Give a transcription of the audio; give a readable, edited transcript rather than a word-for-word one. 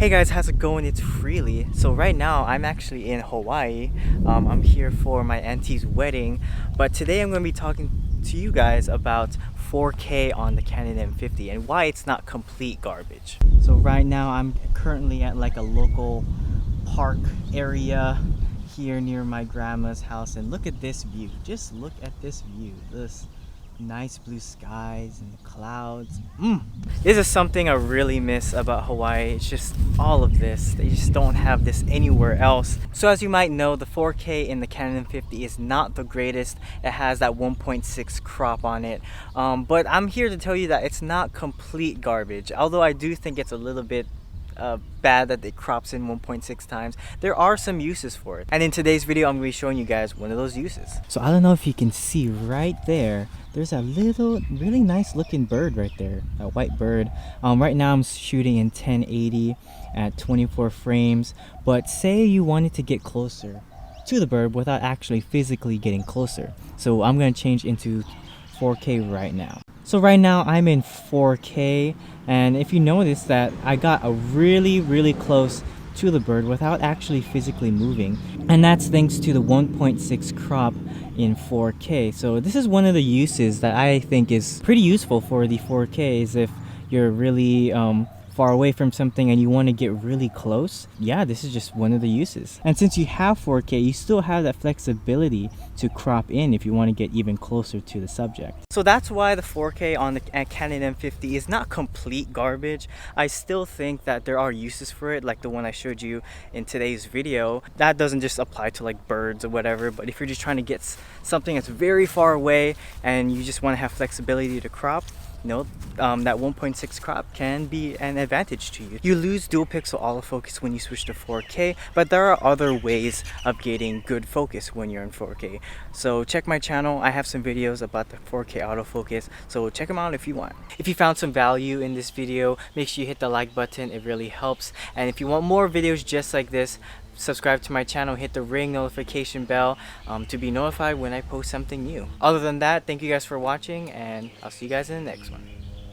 Hey guys, how's it going? It's Freely. So right now I'm actually in Hawaii. I'm here for my auntie's wedding, but today I'm going to be talking to you guys about 4K on the Canon M50 and why it's not complete garbage. So right now I'm currently at like a local park area here near my grandma's house, and look at this view. Just look at this view. This nice blue skies and the clouds. This is something I really miss about Hawaii. It's just all of this. They just don't have this anywhere else. So as you might know, the 4K in the Canon M50 is not the greatest. It has that 1.6 crop on it, but I'm here to tell you that it's not complete garbage. Although I do think it's a little bit bad that it crops in 1.6 times. There are some uses for it, and in today's video I'm going to be showing you guys one of those uses. So I don't know if you can see right there, there's a little really nice looking bird right there, a white bird. Right now I'm shooting in 1080 at 24 frames, but say you wanted to get closer to the bird without actually physically getting closer. So I'm going to change into 4K right now. So right now I'm in 4K, and if you notice that I got a really close to the bird without actually physically moving, and that's thanks to the 1.6 crop in 4K. So this is one of the uses that I think is pretty useful for the 4K, is if you're really far away from something and you want to get really close. Yeah, this is just one of the uses. And since you have 4K, you still have that flexibility to crop in if you want to get even closer to the subject. So that's why the 4K on the Canon M50 is not complete garbage. I still think that there are uses for it, like the one I showed you in today's video. That doesn't just apply to like birds or whatever, but if you're just trying to get something that's very far away and you just want to have flexibility to crop, that 1.6 crop can be an advantage to you. You lose dual pixel autofocus when you switch to 4K, but there are other ways of getting good focus when you're in 4K. So check my channel. I have some videos about the 4K autofocus, so check them out if you want. If you found some value in this video, make sure you hit the like button. It really helps. And if you want more videos just like this, subscribe to my channel, hit the ring notification bell to be notified when I post something new. Other than that, thank you guys for watching, and I'll see you guys in the next one.